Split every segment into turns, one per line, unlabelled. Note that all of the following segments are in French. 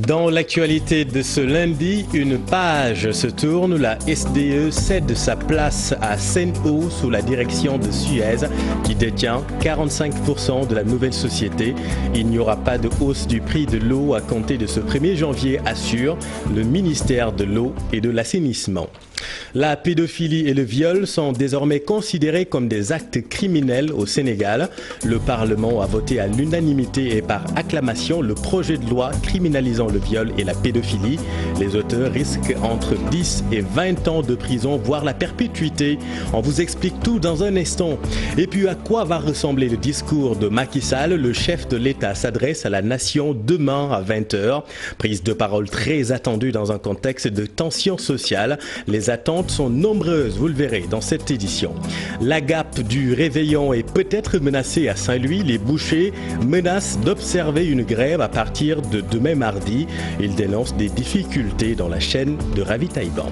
Dans l'actualité de ce lundi, une page se tourne. La SDE cède sa place à Sen'Eau sous la direction de Suez, qui détient 45% de la nouvelle société. Il n'y aura pas de hausse du prix de l'eau à compter de ce 1er janvier, assure le ministère de l'Eau et de l'Assainissement. La pédophilie et le viol sont désormais considérés comme des actes criminels au Sénégal. Le Parlement a voté à l'unanimité et par acclamation le projet de loi criminalisant le viol et la pédophilie. Les auteurs risquent entre 10 et 20 ans de prison, voire la perpétuité. On vous explique tout dans un instant. Et puis à quoi va ressembler le discours de Macky Sall? Le chef de l'État s'adresse à la nation demain à 20 h. Prise de parole très attendue dans un contexte de tension sociale. Les attentes sont nombreuses, vous le verrez dans cette édition. La Gap du réveillon est peut-être menacée à Saint-Louis. Les bouchers menacent d'observer une grève à partir de demain mardi. Ils dénoncent des difficultés dans la chaîne de ravitaillement.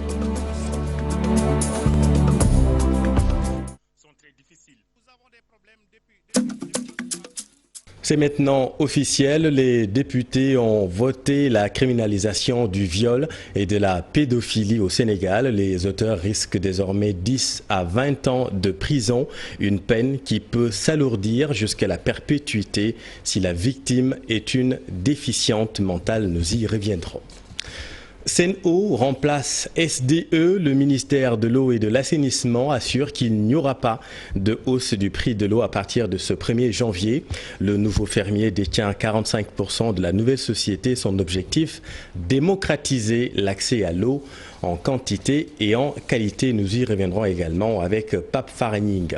C'est maintenant officiel, les députés ont voté la criminalisation du viol et de la pédophilie au Sénégal. Les auteurs risquent désormais 10 à 20 ans de prison, une peine qui peut s'alourdir jusqu'à la perpétuité si la victime est une déficiente mentale. Nous y reviendrons. Sen'Eau remplace SDE. Le ministère de l'Eau et de l'Assainissement assure qu'il n'y aura pas de hausse du prix de l'eau à partir de ce 1er janvier. Le nouveau fermier détient 45% de la nouvelle société. Son objectif, démocratiser l'accès à l'eau en quantité et en qualité. Nous y reviendrons également avec Pape Faraning.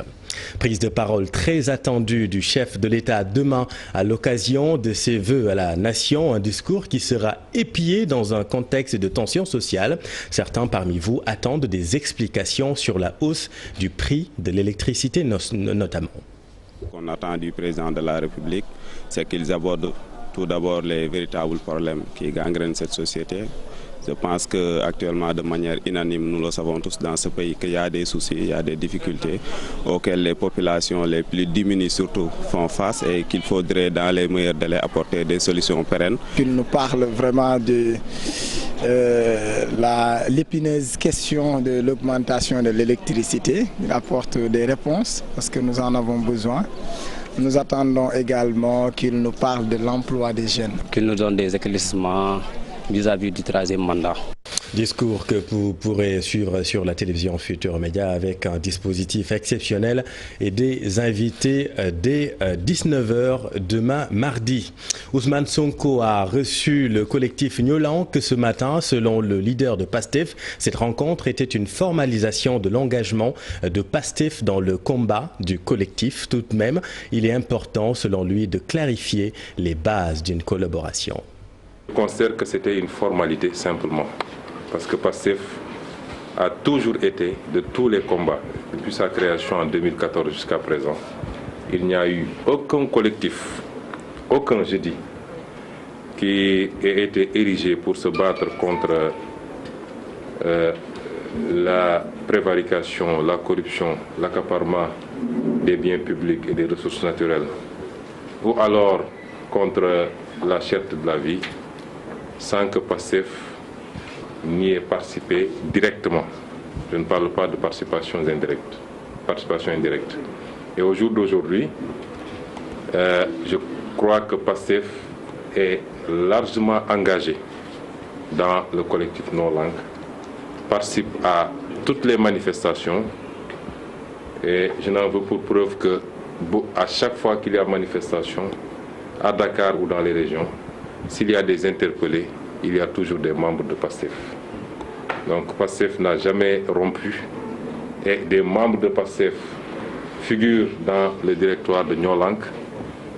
Prise de parole très attendue du chef de l'État demain à l'occasion de ses vœux à la nation. Un discours qui sera épié dans un contexte de tension sociale. Certains parmi vous attendent des explications sur la hausse du prix de l'électricité notamment.
Ce qu'on attend du président de la République, c'est qu'ils abordent tout d'abord les véritables problèmes qui gangrènent cette société. Je pense qu'actuellement, de manière unanime, nous le savons tous dans ce pays, qu'il y a des soucis, il y a des difficultés auxquelles les populations les plus diminuées surtout font face et qu'il faudrait dans les meilleurs délais apporter des solutions pérennes.
Il nous parle vraiment de l'épineuse question de l'augmentation de l'électricité. Il apporte des réponses parce que nous en avons besoin. Nous attendons également qu'il nous parle de l'emploi des jeunes.
Qu'il nous donne des éclaircissements vis-à-vis du 13e mandat.
Discours que vous pourrez suivre sur la télévision Futur Média avec un dispositif exceptionnel et des invités dès 19 h demain mardi. Ousmane Sonko a reçu le collectif Nyolank ce matin. Selon le leader de PASTEF, cette rencontre était une formalisation de l'engagement de PASTEF dans le combat du collectif. Tout de même, il est important selon lui de clarifier les bases d'une collaboration.
Je considère que c'était une formalité simplement, parce que PASTEF a toujours été de tous les combats, depuis sa création en 2014 jusqu'à présent. Il n'y a eu aucun collectif, aucun je dis, qui ait été érigé pour se battre contre la prévarication, la corruption, l'accaparement des biens publics et des ressources naturelles, ou alors contre la cherté de la vie, sans que PASTEF n'y ait participé directement. Je ne parle pas de participation indirecte. Et au jour d'aujourd'hui, je crois que PASTEF est largement engagé dans le collectif Non-Langue, participe à toutes les manifestations et je n'en veux pour preuve que à chaque fois qu'il y a manifestation, à Dakar ou dans les régions, s'il y a des interpellés, il y a toujours des membres de PASTEF. Donc PASTEF n'a jamais rompu et des membres de PASTEF figurent dans le directoire de Nyolank.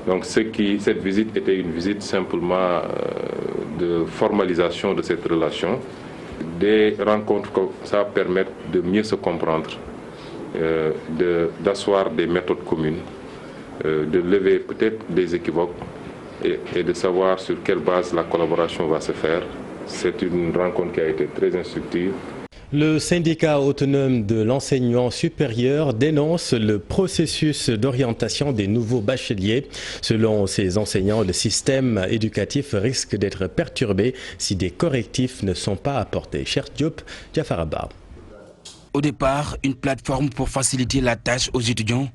Donc cette visite était une visite simplement de formalisation de cette relation. Des rencontres comme ça permettent de mieux se comprendre, d'asseoir des méthodes communes, de lever peut-être des équivoques et de savoir sur quelle base la collaboration va se faire. C'est une rencontre qui a été très instructive.
Le syndicat autonome de l'enseignement supérieur dénonce le processus d'orientation des nouveaux bacheliers. Selon ses enseignants, le système éducatif risque d'être perturbé si des correctifs ne sont pas apportés. Cher Diop, Diafaraba.
Au départ, une plateforme pour faciliter la tâche aux étudiants,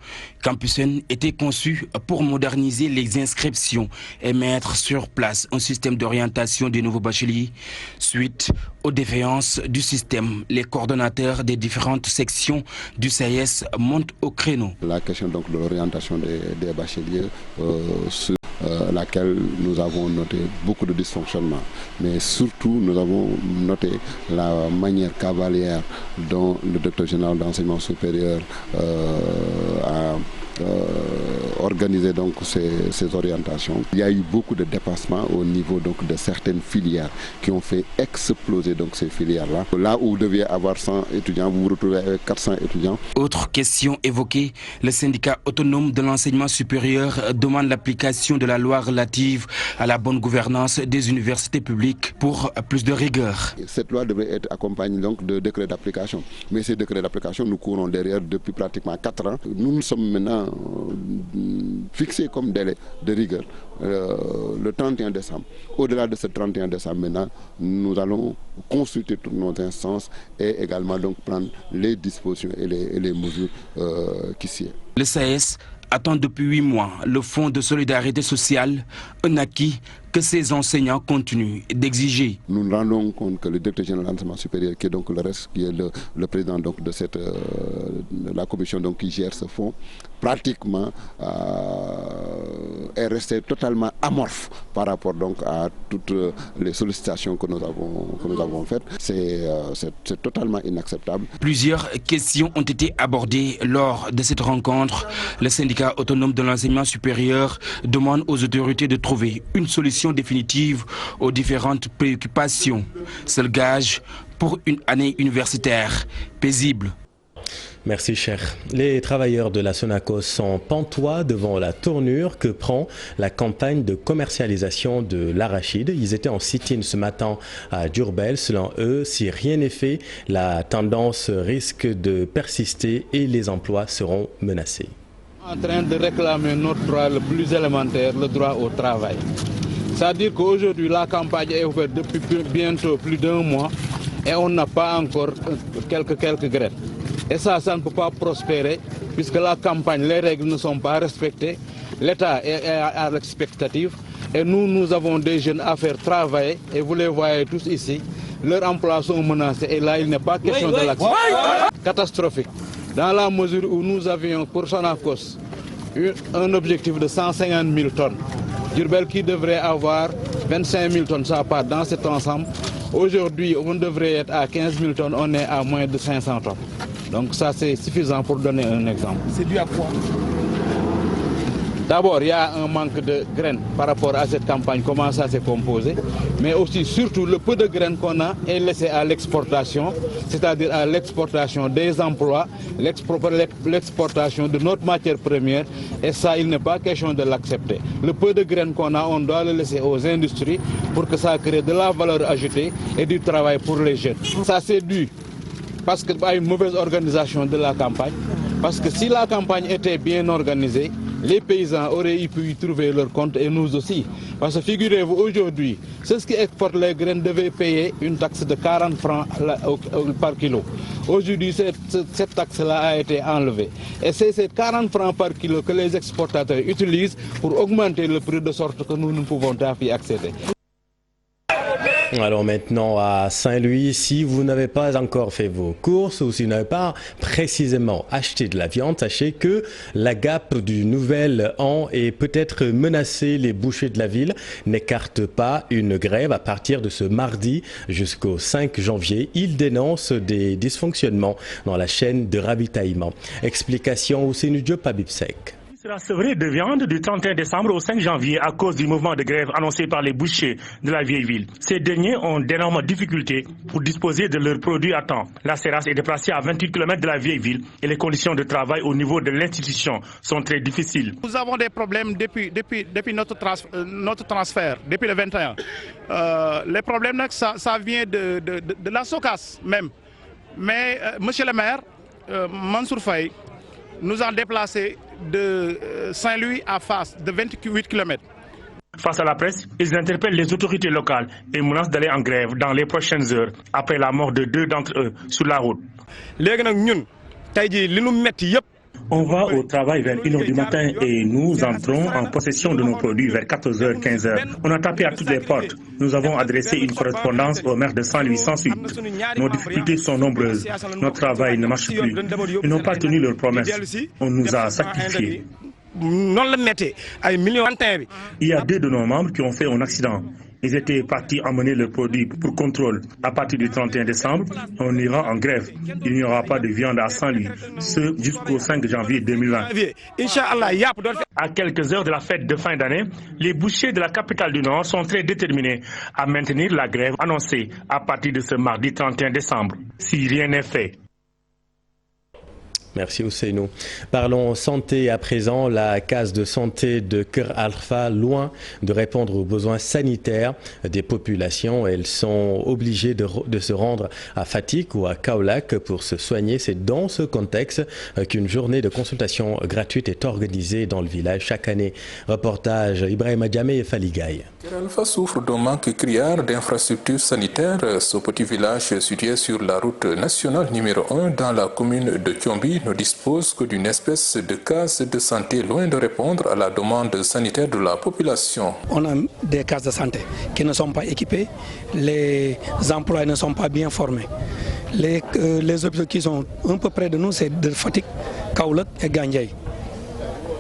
Campusen était conçue pour moderniser les inscriptions et mettre sur place un système d'orientation des nouveaux bacheliers. Suite aux défaillances du système, les coordonnateurs des différentes sections du CIS montent au créneau.
La question donc de l'orientation des bacheliers sur laquelle nous avons noté beaucoup de dysfonctionnements, mais surtout nous avons noté la manière cavalière dont le directeur général d'enseignement supérieur a organisé donc ces orientations. Il y a eu beaucoup de dépassements au niveau donc de certaines filières qui ont fait exploser donc ces filières-là. Là où vous deviez avoir 100 étudiants, vous vous retrouvez avec 400 étudiants.
Autre question évoquée, le syndicat autonome de l'enseignement supérieur demande l'application de la loi relative à la bonne gouvernance des universités publiques pour plus de rigueur.
Cette loi devrait être accompagnée donc de décrets d'application. Mais ces décrets d'application, nous courons derrière depuis pratiquement 4 ans. Nous sommes maintenant fixés comme délai de rigueur le 31 décembre. Au-delà de ce 31 décembre, maintenant, nous allons consulter toutes nos instances et également donc prendre les dispositions et les mesures qui s'y est.
Le CIS attend depuis 8 mois le Fonds de solidarité sociale, un acquis que ces enseignants continuent d'exiger.
Nous nous rendons compte que le directeur général de l'enseignement supérieur, qui est donc le reste, qui est le président donc de la commission donc qui gère ce fonds, pratiquement est resté totalement amorphe par rapport donc à toutes les sollicitations que nous avons faites. C'est totalement inacceptable.
Plusieurs questions ont été abordées lors de cette rencontre. Le syndicat autonome de l'enseignement supérieur demande aux autorités de trouver une solution définitive aux différentes préoccupations. C'est le gage pour une année universitaire paisible.
Merci cher. Les travailleurs de la Sonacos sont pantois devant la tournure que prend la campagne de commercialisation de l'arachide. Ils étaient en sit-in ce matin à Diourbel. Selon eux, si rien n'est fait, la tendance risque de persister et les emplois seront menacés.
En train de réclamer notre droit le plus élémentaire, le droit au travail. C'est-à-dire qu'aujourd'hui, la campagne est ouverte depuis bientôt plus d'1 mois et on n'a pas encore quelques grèves. Et ça ne peut pas prospérer puisque la campagne, les règles ne sont pas respectées. L'État est à l'expectative et nous avons des jeunes à faire travailler et vous les voyez tous ici. Leurs emplois sont menacés et là, il n'est pas question de l'action. Catastrophique. Dans la mesure où nous avions pour Sonacos un objectif de 150 000 tonnes. Diourbel qui devrait avoir 25 000 tonnes, ça part dans cet ensemble. Aujourd'hui, on devrait être à 15 000 tonnes, on est à moins de 500 tonnes. Donc ça c'est suffisant pour donner un exemple.
C'est dû à quoi?
D'abord, il y a un manque de graines par rapport à cette campagne, comment ça s'est composé. Mais aussi, surtout, le peu de graines qu'on a est laissé à l'exportation, c'est-à-dire à l'exportation des emplois, l'exportation de notre matière première. Et ça, il n'est pas question de l'accepter. Le peu de graines qu'on a, on doit le laisser aux industries pour que ça crée de la valeur ajoutée et du travail pour les jeunes. Ça, c'est dû parce qu'il y a une mauvaise organisation de la campagne. Parce que si la campagne était bien organisée, les paysans auraient pu y trouver leur compte et nous aussi. Parce que figurez-vous, aujourd'hui, ceux qui exportent les graines devaient payer une taxe de 40 francs par kilo. Aujourd'hui, cette taxe-là a été enlevée. Et c'est ces 40 francs par kilo que les exportateurs utilisent pour augmenter le prix de sorte que nous ne pouvons pas y accéder.
Alors maintenant à Saint-Louis, si vous n'avez pas encore fait vos courses ou si vous n'avez pas précisément acheté de la viande, sachez que la GAP du Nouvel An est peut-être menacée. Les bouchers de la ville n'écartent pas une grève à partir de ce mardi jusqu'au 5 janvier. Ils dénoncent des dysfonctionnements dans la chaîne de ravitaillement. Explication au Diop Abibsek.
Sera sevré de viande du 31 décembre au 5 janvier à cause du mouvement de grève annoncé par les bouchers de la vieille ville. Ces derniers ont d'énormes difficultés pour disposer de leurs produits à temps. La Seras est déplacée à 28 km de la vieille ville et les conditions de travail au niveau de l'institution sont très difficiles.
Nous avons des problèmes depuis notre transfert, depuis le 21. Les problèmes, ça vient de la SOCAS même. Mais monsieur le maire, Mansour Faye, nous a déplacés de Saint-Louis à Fass, de 28 km.
Face à la presse, ils interpellent les autorités locales et menacent d'aller en grève dans les prochaines heures, après la mort de 2 d'entre eux sur la route. On va au travail vers 1h du matin et nous entrons en possession de nos produits vers 14h, 15h. On a tapé à toutes les portes. Nous avons adressé une correspondance au maire de Saint-Louis sans suite. Nos difficultés sont nombreuses. Notre travail ne marche plus. Ils n'ont pas tenu leurs promesses. On nous a sacrifiés. Il y a 2 de nos membres qui ont fait un accident. Ils étaient partis emmener leurs produits pour contrôle. À partir du 31 décembre, on ira en grève. Il n'y aura pas de viande à Saint-Louis, ce jusqu'au 5 janvier 2020. À quelques heures de la fête de fin d'année, les bouchers de la capitale du Nord sont très déterminés à maintenir la grève annoncée à partir de ce mardi 31 décembre, si rien n'est fait.
Merci Ousseynou. Parlons santé à présent. La case de santé de Kër Alpha, loin de répondre aux besoins sanitaires des populations, elles sont obligées de se rendre à Fatick ou à Kaolack pour se soigner. C'est dans ce contexte qu'une journée de consultation gratuite est organisée dans le village chaque année. Reportage Ibrahima Diamé et Faligaï.
Kër Alpha souffre d'un manque criard d'infrastructures sanitaires. Ce petit village situé sur la route nationale numéro 1 dans la commune de Thiomby ne dispose que d'une espèce de case de santé loin de répondre à la demande sanitaire de la population.
On a des cases de santé qui ne sont pas équipées, les employés ne sont pas bien formés. Les hôpitaux qui sont un peu près de nous, c'est de Fatick, Kaolack et Gandiaye.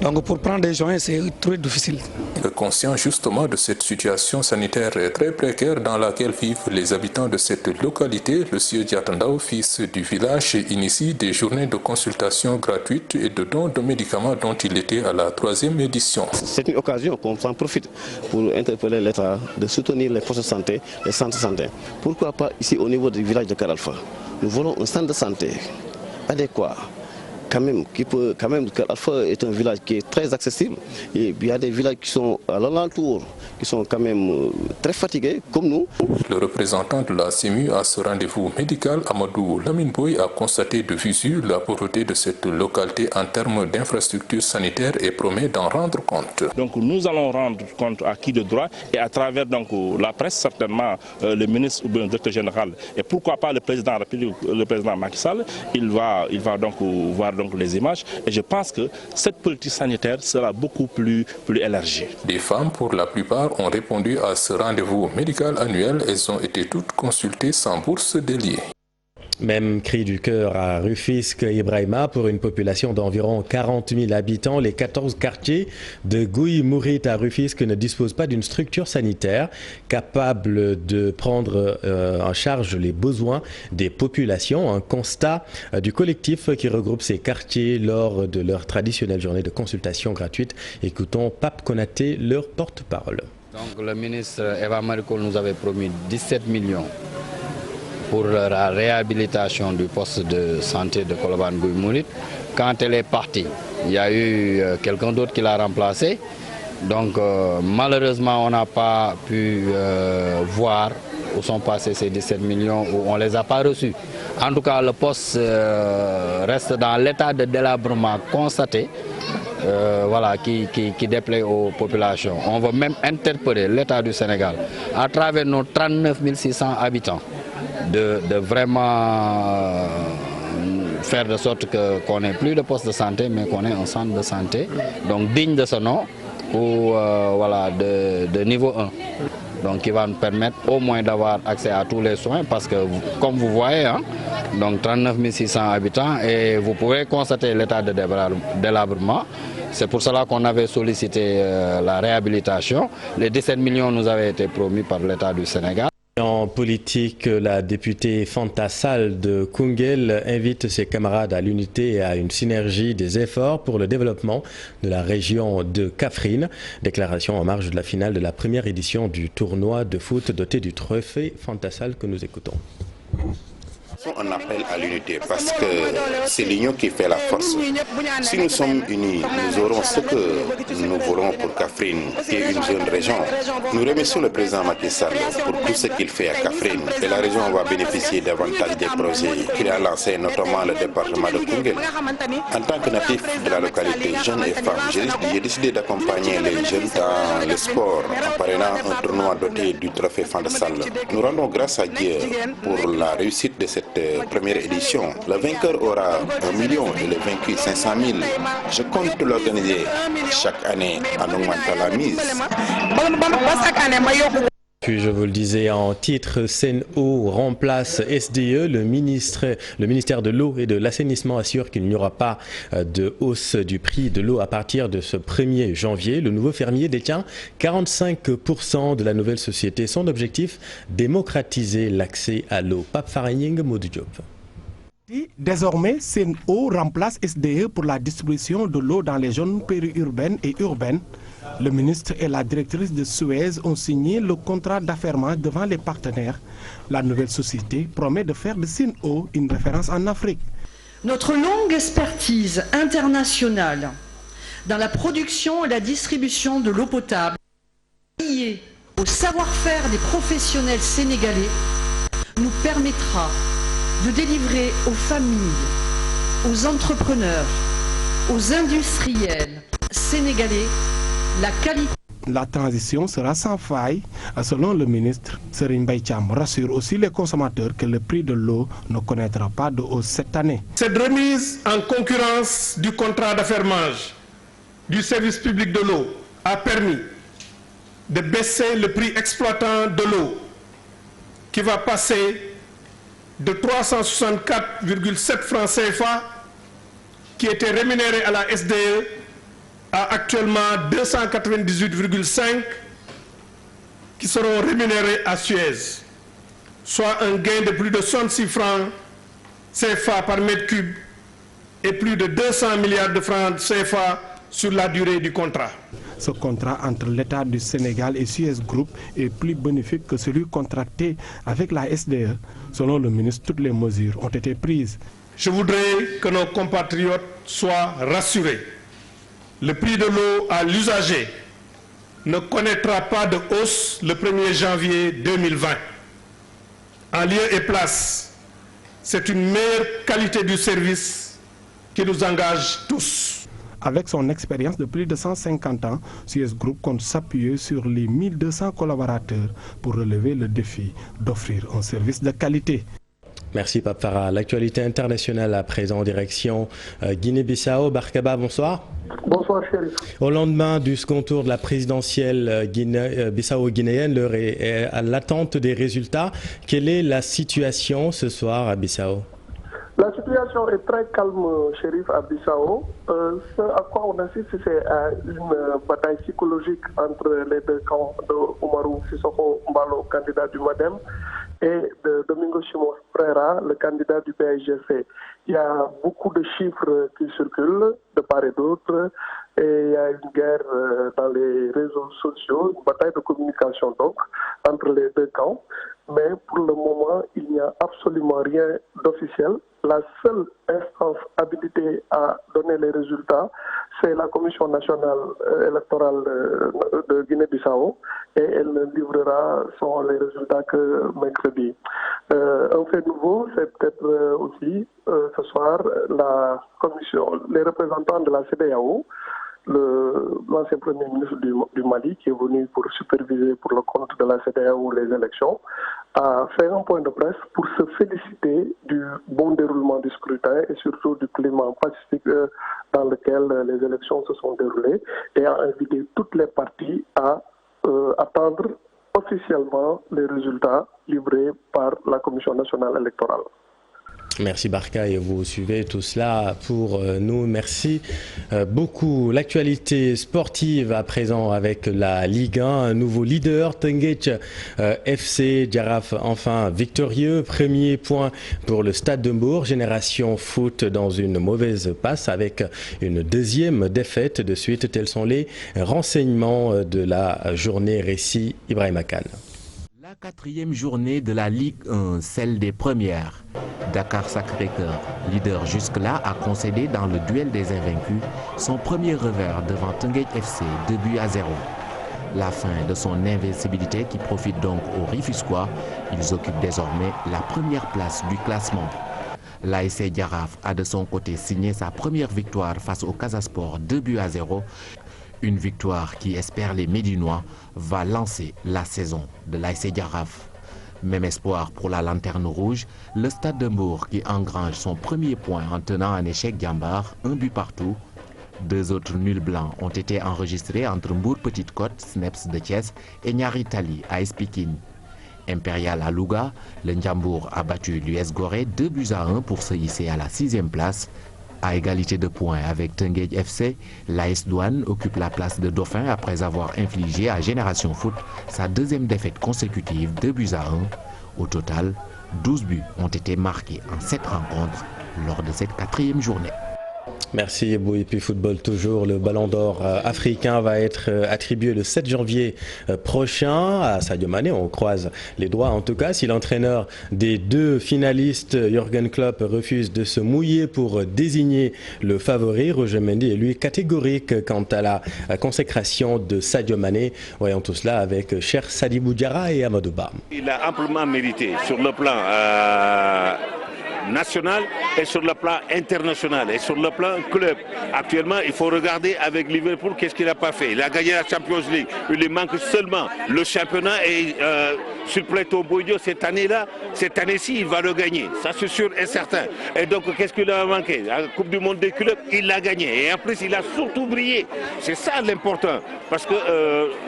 Donc pour prendre des joints, c'est très difficile.
Conscient justement de cette situation sanitaire très précaire dans laquelle vivent les habitants de cette localité, le sieur Diatandao, fils du village, initie des journées de consultation gratuites et de dons de médicaments dont il était à la 3e édition.
C'est une occasion qu'on s'en profite pour interpeller l'État de soutenir les forces de santé, les centres de santé. Pourquoi pas ici au niveau du village de Kër Alpha? Nous voulons un centre de santé adéquat. Kër Alpha est un village qui est très accessible et il y a des villages qui sont à l'alentour qui sont quand même très fatigués comme nous.
Le représentant de la CEMU à ce rendez-vous médical, Amadou Lamine Boy, a constaté de visu la pauvreté de cette localité en termes d'infrastructures sanitaires et promet d'en rendre compte.
Donc nous allons rendre compte à qui de droit et à travers donc la presse certainement le ministre ou le directeur général et pourquoi pas le président Macky Sall, il va donc voir donc les images et je pense que cette politique sanitaire sera beaucoup plus élargie.
Des femmes pour la plupart ont répondu à ce rendez-vous médical annuel. Elles ont été toutes consultées sans bourse déliée.
Même cri du cœur à Rufisque, Ibrahima, pour une population d'environ 40 000 habitants. Les 14 quartiers de Gouy Mourit à Rufisque ne disposent pas d'une structure sanitaire capable de prendre en charge les besoins des populations. Un constat du collectif qui regroupe ces quartiers lors de leur traditionnelle journée de consultation gratuite. Écoutons Pape Konaté, leur porte-parole.
Donc le ministre Eva Maricol nous avait promis 17 millions pour la réhabilitation du poste de santé de Colobane Gouy Mourit. Quand elle est partie, il y a eu quelqu'un d'autre qui l'a remplacé. Donc malheureusement, on n'a pas pu voir où sont passés ces 17 millions, où on ne les a pas reçus. En tout cas, le poste reste dans l'état de délabrement constaté. Voilà, qui déplaît aux populations. On veut même interpeller l'État du Sénégal à travers nos 39 600 habitants de vraiment faire de sorte qu'on n'ait plus de poste de santé mais qu'on ait un centre de santé donc digne de ce nom ou voilà, de niveau 1. Donc qui va nous permettre au moins d'avoir accès à tous les soins parce que comme vous voyez, hein, donc 39 600 habitants et vous pouvez constater l'état de délabrement. C'est pour cela qu'on avait sollicité la réhabilitation. Les 17 millions nous avaient été promis par l'État du Sénégal.
En politique, la députée Fanta Sall de Koungheul invite ses camarades à l'unité et à une synergie des efforts pour le développement de la région de Kaffrine. Déclaration en marge de la finale de la première édition du tournoi de foot doté du trophée Fanta Sall que nous écoutons.
lançons un appel à l'unité parce que c'est l'union qui fait la force. Si nous sommes unis, nous aurons ce que nous voulons pour Kaffrine et une jeune région. Nous remercions le président Macky Sall pour tout ce qu'il fait à Kaffrine et la région va bénéficier davantage des projets qu'il a lancés, notamment le département de Koungheul. En tant que natif de la localité, jeunes et femmes, j'ai décidé d'accompagner les jeunes dans le sport en parrainant un tournoi doté du trophée Fan de Salle. Nous rendons grâce à Dieu pour la réussite de cette première édition. Le vainqueur aura 1 million et le vaincu 500 000. Je compte l'organiser chaque année en augmentant la mise.
Puis je vous le disais en titre, Sen'Eau remplace SDE. Le ministère de l'eau et de l'assainissement assure qu'il n'y aura pas de hausse du prix de l'eau à partir de ce 1er janvier. Le nouveau fermier détient 45% de la nouvelle société. Son objectif, démocratiser l'accès à l'eau. Pape Faraying, Modou Diop.
Désormais, Sen'Eau remplace SDE pour la distribution de l'eau dans les zones périurbaines et urbaines. Le ministre et la directrice de Suez ont signé le contrat d'affairement devant les partenaires. La nouvelle société promet de faire de Sen'Eau une référence en Afrique.
Notre longue expertise internationale dans la production et la distribution de l'eau potable, liée au savoir-faire des professionnels sénégalais, nous permettra de délivrer aux familles, aux entrepreneurs, aux industriels sénégalais la qualité.
La transition sera sans faille, selon le ministre. Serigne Mbaye Thiam rassure aussi les consommateurs que le prix de l'eau ne connaîtra pas de hausse cette année.
Cette remise en concurrence du contrat d'affermage du service public de l'eau a permis de baisser le prix exploitant de l'eau qui va passer de 364,7 francs CFA qui était rémunéré à la SDE à actuellement 298,5 qui seront rémunérés à Suez, soit un gain de plus de 66 francs CFA par mètre cube et plus de 200 milliards de francs CFA sur la durée du contrat.
Ce contrat entre l'État du Sénégal et Suez Group est plus bénéfique que celui contracté avec la SDE. Selon le ministre, toutes les mesures ont été prises.
Je voudrais que nos compatriotes soient rassurés. Le prix de l'eau à l'usager ne connaîtra pas de hausse le 1er janvier 2020. En lieu et place, c'est une meilleure qualité du service qui nous engage tous.
Avec son expérience de plus de 150 ans, Suez Group compte s'appuyer sur les 1200 collaborateurs pour relever le défi d'offrir un service de qualité.
Merci Pape Farah. L'actualité internationale à présent, direction Guinée-Bissau. Barkaba, bonsoir.
Bonsoir Chérif.
Au lendemain du second tour de la présidentielle bissau-guinéenne, l'heure est à l'attente des résultats. Quelle est la situation ce soir à Bissau?
La situation est très calme, Chérif, à Bissau. Ce à quoi on assiste, c'est une bataille psychologique entre les deux camps de Oumarou Sissoko Mbalo, candidat du MADEM, et de Domingo Simões Pereira, le candidat du PAIGC. Il y a beaucoup de chiffres qui circulent de part et d'autre, et il y a une guerre dans les réseaux sociaux, une bataille de communication donc, entre les deux camps. Mais pour le moment, il n'y a absolument rien d'officiel. La seule instance habilitée à donner les résultats, c'est la Commission nationale électorale de Guinée-Bissau, et elle ne livrera les résultats que mercredi. Un fait nouveau, c'est peut-être aussi ce soir les représentants de la CEDEAO, l'ancien Premier ministre du Mali, qui est venu pour superviser pour le compte de la CEDEAO les élections, a fait un point de presse pour se féliciter du bon déroulement du scrutin et surtout du climat pacifique dans lequel les élections se sont déroulées, et a invité toutes les parties à attendre officiellement les résultats livrés par la Commission nationale électorale.
Merci Barka, et vous suivez tout cela pour nous. Merci beaucoup. L'actualité sportive à présent avec la Ligue 1. Un nouveau leader, Teungueth FC Jaraaf, enfin victorieux. Premier point pour le Stade de Mbour. Génération Foot dans une mauvaise passe avec une deuxième défaite de suite. Tels sont les renseignements de la journée. Récit Ibrahima Kane.
La
4e journée de la Ligue 1, celle des premières. Dakar Sacré-Cœur, leader jusque-là, a concédé dans le duel des invaincus son premier revers devant Teungueth FC 2-0. La fin de son invincibilité qui profite donc aux Rufisquois. Ils occupent désormais la première place du classement. L'ASC Jaraaf a de son côté signé sa première victoire face au Casa Sport 2-0. Une victoire qui, espère les Médinois, va lancer la saison de l'ASC Jaraaf. Même espoir pour la Lanterne Rouge, le Stade de Mbour qui engrange son premier point en tenant en échec Diambar, 1 but partout. 2 autres nuls blancs ont été enregistrés entre Mbour Petite Côte, Snaps de Thiès et Niary Tally, AS Pikine. Impérial à Louga, le Ndiambour a battu l'US Gorée 2-1 pour se hisser à la 6e place. À égalité de points avec Teungueth FC, l'AS Douane occupe la place de Dauphin après avoir infligé à Génération Foot sa 2e défaite consécutive 2-1. Au total, 12 buts ont été marqués en 7 rencontres lors de cette 4e journée.
Merci Ebou. Et puis football toujours, le ballon d'or africain va être attribué le 7 janvier prochain à Sadio Mané. On croise les doigts en tout cas. Si l'entraîneur des 2 finalistes, Jürgen Klopp, refuse de se mouiller pour désigner le favori, Roger Mendy est lui catégorique quant à la consécration de Sadio Mané. Voyons tout cela avec Cher Sadibou Diarra et Amadou Ba.
Il a amplement mérité sur le plan national et sur le plan international et sur le plan club. Actuellement, il faut regarder avec Liverpool qu'est-ce qu'il n'a pas fait. Il a gagné la Champions League. Il lui manque seulement le championnat et sur Plateau Boidio cette année-ci, il va le gagner. Ça c'est sûr et certain. Et donc, qu'est-ce qu'il a manqué? La Coupe du Monde des clubs, il l'a gagné. Et en plus, il a surtout brillé. C'est ça l'important. Parce que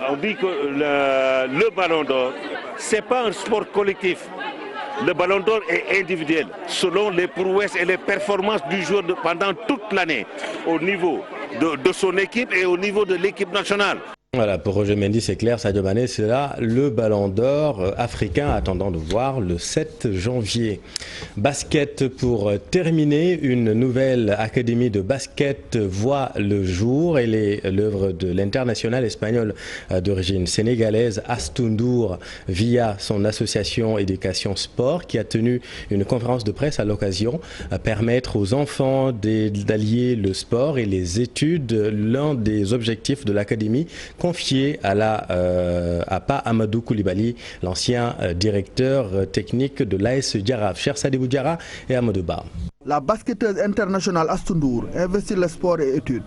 on dit que le ballon d'or, c'est pas un sport collectif. Le ballon d'or est individuel, selon les prouesses et les performances du joueur pendant toute l'année, au niveau de son équipe et au niveau de l'équipe nationale.
Voilà, pour Roger Mendy, c'est clair, Sadio Mané sera le ballon d'or africain, attendant de voir le 7 janvier. Basket pour terminer, une nouvelle académie de basket voit le jour. Elle est l'œuvre de l'international espagnol d'origine sénégalaise Astou Ndour via son association Éducation Sport qui a tenu une conférence de presse à l'occasion, permettre aux enfants d'allier le sport et les études. L'un des objectifs de l'académie confié à Pa Amadou Koulibaly, l'ancien directeur technique de l'AS Jaraaf. Cher Sadibou Diarra et Amadou Ba.
La basketteuse internationale Astou Ndour investit le sport et études.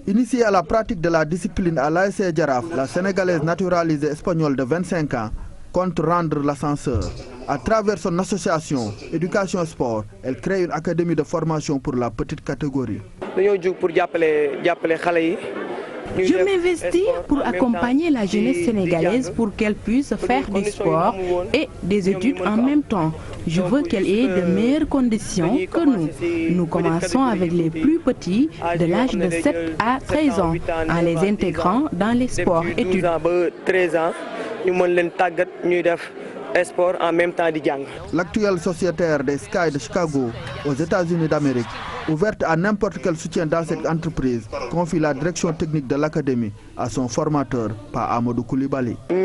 Initiée à la pratique de la discipline à l'AS Jaraaf, la Sénégalaise naturalisée espagnole de 25 ans compte rendre l'ascenseur. À travers son association Éducation Sport, elle crée une académie de formation pour la petite catégorie.
Je m'investis pour accompagner la jeunesse sénégalaise pour qu'elle puisse faire du sport et des études en même temps. Je veux qu'elle ait de meilleures conditions que nous. Nous commençons avec les plus petits de l'âge de 7 à 13 ans en les intégrant dans les sports études.
L'actuel sociétaire des Sky de Chicago aux États-Unis d'Amérique, ouverte à n'importe quel soutien dans cette entreprise, confie la direction technique de l'académie à son formateur, Pa Amadou Koulibaly.
J'ai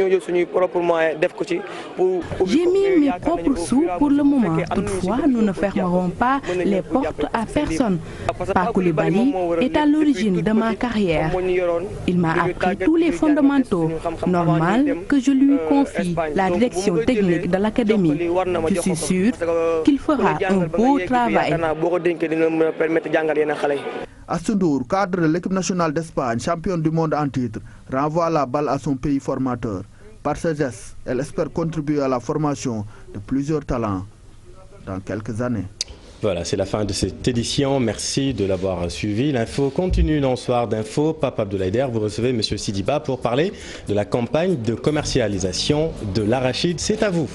mis mes propres sous pour le moment. Toutefois, nous ne fermerons pas les portes à personne. Pa Koulibaly est à l'origine de ma carrière. Il m'a appris tous les fondamentaux. Normal que je lui confie la direction technique de l'académie. Je suis sûr qu'il fera un beau travail.
Astou Ndour, cadre de l'équipe nationale d'Espagne, championne du monde en titre, renvoie la balle à son pays formateur. Par ce geste, elle espère contribuer à la formation de plusieurs talents dans quelques années.
Voilà, c'est la fin de cette édition. Merci de l'avoir suivi. L'info continue dans le soir d'info. Pape Abdoulaye, vous recevez M. Sidiba pour parler de la campagne de commercialisation de l'arachide. C'est à vous.